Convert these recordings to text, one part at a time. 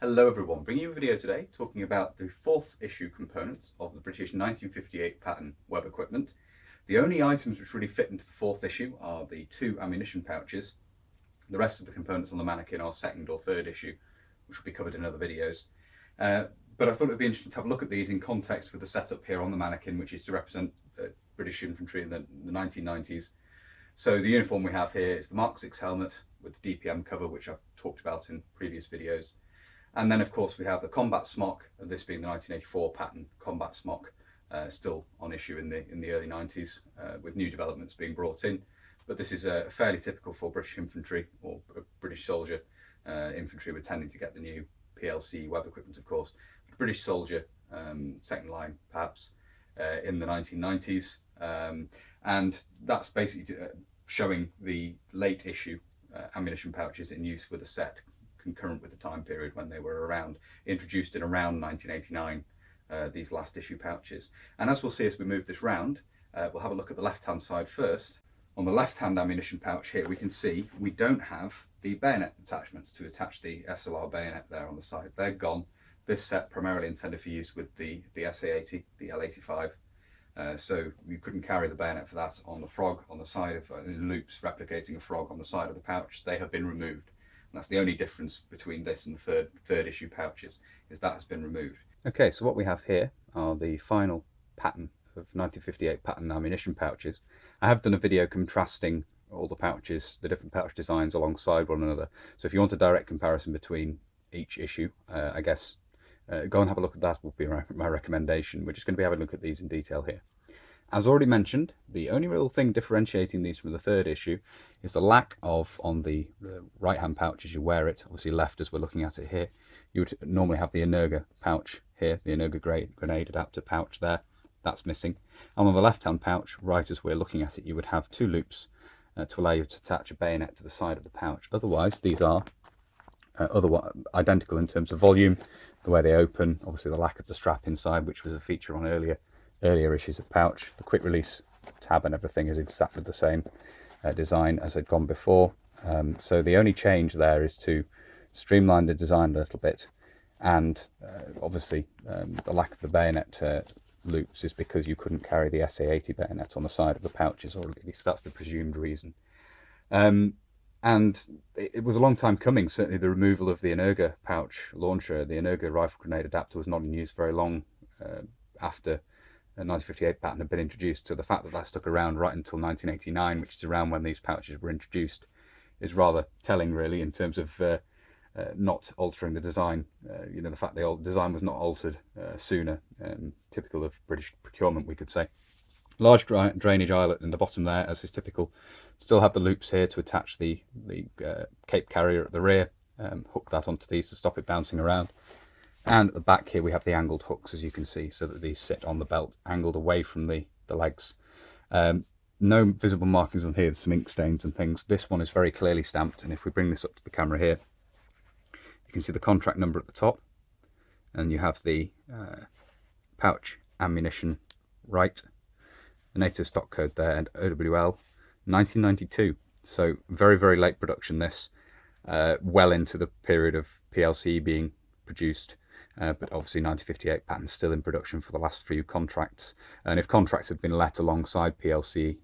Hello everyone, bringing you a video today talking about the fourth issue components of the British 1958 pattern web equipment. The only items which really fit into the fourth issue are the two ammunition pouches. The rest of the components on the mannequin are second or third issue, which will be covered in other videos. But I thought it would be interesting to have a look at these in context with the setup here on the mannequin, which is to represent British infantry in the 1990s. So the uniform we have here is the Mark 6 helmet with the DPM cover, which I've talked about in previous videos. And then, of course, we have the combat smock, and this being the 1984 pattern combat smock, still on issue in the early 90s, with new developments being brought in. But this is fairly typical for British infantry or British soldier. Infantry were tending to get the new PLC web equipment, of course. But British soldier, second line perhaps, in the 1990s. And that's basically showing the late issue ammunition pouches in use with a set concurrent with the time period when they were around, introduced in around 1989, these last issue pouches. And as we'll see as we move this round, we'll have a look at the left-hand side first. On the left-hand ammunition pouch here, we can see we don't have the bayonet attachments to attach the SLR bayonet there on the side. They're gone. This set primarily intended for use with the SA80, the L85. So you couldn't carry the bayonet for that on the frog on the side of loops replicating a frog on the side of the pouch. They have been removed. And that's the only difference between this and the third issue pouches, is that has been removed. Okay, so what we have here are the final pattern of 1958 pattern ammunition pouches. I have done a video contrasting all the pouches, the different pouch designs alongside one another. So if you want a direct comparison between each issue, I guess go and have a look at that would be my recommendation. We're just going to be having a look at these in detail here. As already mentioned, the only real thing differentiating these from the third issue is the lack of, on the right hand pouch as you wear it, obviously left as we're looking at it here, you would normally have the Energa pouch here, the Energa grenade adapter pouch there, that's missing. And on the left hand pouch, right as we're looking at it, you would have two loops to allow you to attach a bayonet to the side of the pouch. Otherwise, these are identical in terms of volume, the way they open, obviously the lack of the strap inside, which was a feature on earlier issues of pouch. The quick release tab and everything is exactly the same design as had gone before. So the only change there is to streamline the design a little bit, and obviously the lack of the bayonet loops is because you couldn't carry the SA80 bayonet on the side of the pouches, or at least that's the presumed reason. And it was a long time coming. Certainly the removal of the Energa pouch launcher, the Energa rifle grenade adapter, was not in use very long after the 1958 pattern had been introduced. So the fact that that stuck around right until 1989, which is around when these pouches were introduced, is rather telling, really, in terms of not altering the design. The fact the old design was not altered sooner, typical of British procurement, we could say. Large drainage eyelet in the bottom there, as is typical. Still have the loops here to attach the cape carrier at the rear, hook that onto these to stop it bouncing around. And at the back here we have the angled hooks, as you can see, so that these sit on the belt, angled away from the legs. No visible markings on here, some ink stains and things. This one is very clearly stamped, and if we bring this up to the camera here, you can see the contract number at the top, and you have the pouch ammunition right, the NATO stock code there, and OWL 1992. So very, very late production, this, well into the period of PLC being produced. But obviously 1958 pattern still in production for the last few contracts, and if contracts had been let alongside PLC,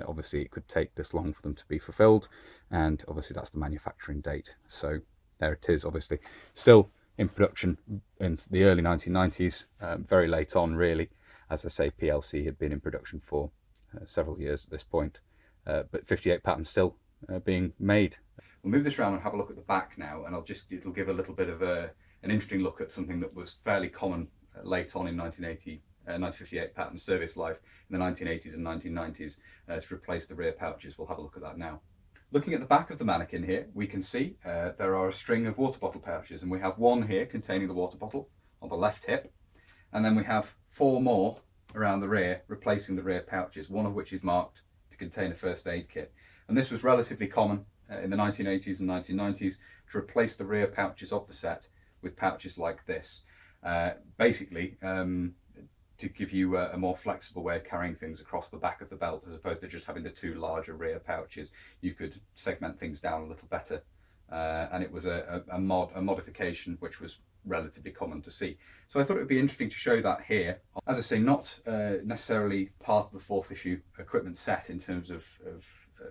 obviously it could take this long for them to be fulfilled, and obviously that's the manufacturing date. So there it is, obviously still in production in the early 1990s, very late on really. As I say, PLC had been in production for several years at this point, but 58 pattern still being made. We'll move this around and have a look at the back now, and it'll give a little bit of an interesting look at something that was fairly common late on in 1958 pattern service life in the 1980s and 1990s to replace the rear pouches. We'll have a look at that now. Looking at the back of the mannequin here, we can see there are a string of water bottle pouches, and we have one here containing the water bottle on the left hip, and then we have four more around the rear replacing the rear pouches, one of which is marked to contain a first aid kit. And this was relatively common in the 1980s and 1990s to replace the rear pouches of the set with pouches like this, basically to give you a more flexible way of carrying things across the back of the belt, as opposed to just having the two larger rear pouches. You could segment things down a little better, and it was a modification which was relatively common to see. So I thought it would be interesting to show that here. As I say, not necessarily part of the 4th issue equipment set in terms of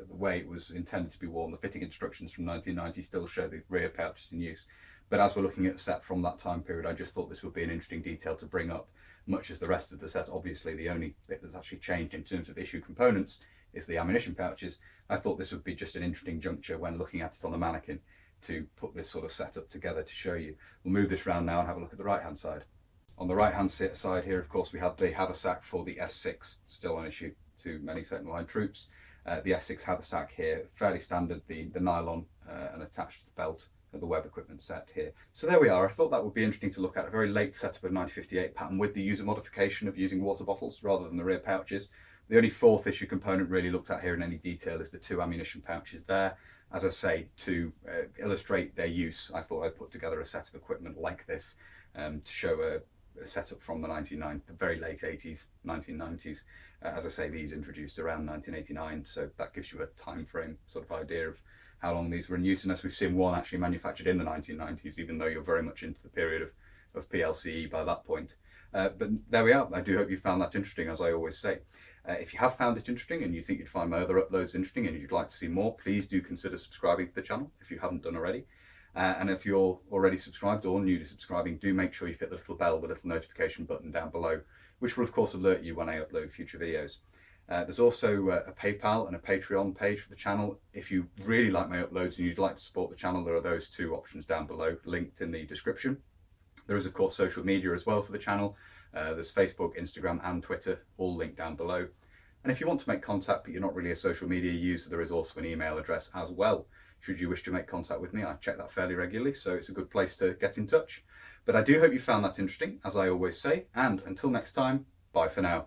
the way it was intended to be worn. The fitting instructions from 1990 still show the rear pouches in use. But as we're looking at the set from that time period, I just thought this would be an interesting detail to bring up. Much as the rest of the set, obviously the only bit that's actually changed in terms of issue components is the ammunition pouches. I thought this would be just an interesting juncture when looking at it on the mannequin to put this sort of setup together to show you. We'll move this round now and have a look at the right hand side. On the right hand side here, of course, we have the haversack for the S6, still on issue to many second line troops. The S6 haversack here, fairly standard, the nylon and attached to the belt of the web equipment set here. So there we are. I thought that would be interesting to look at, a very late setup of 1958 pattern with the user modification of using water bottles rather than the rear pouches. The only 4th issue component really looked at here in any detail is the 2 ammunition pouches there. As I say, to illustrate their use, I thought I'd put together a set of equipment like this to show a setup from the the very late 80s, 1990s. As I say, these introduced around 1989, so that gives you a time frame sort of idea of how long these were in use. And as we've seen, one actually manufactured in the 1990s, even though you're very much into the period of PLCE by that point. But there we are. I do hope you found that interesting, as I always say. If you have found it interesting and you think you'd find my other uploads interesting and you'd like to see more, please do consider subscribing to the channel if you haven't done already. And if you're already subscribed or new to subscribing, do make sure you hit the little bell, the little notification button down below, which will of course alert you when I upload future videos. There's also a PayPal and a Patreon page for the channel. If you really like my uploads and you'd like to support the channel, there are those 2 options down below, linked in the description. There is of course social media as well for the channel. There's Facebook, Instagram and Twitter, all linked down below. And if you want to make contact but you're not really a social media user, there is also an email address as well. Should you wish to make contact with me, I check that fairly regularly, so it's a good place to get in touch. But I do hope you found that interesting, as I always say, and until next time, bye for now.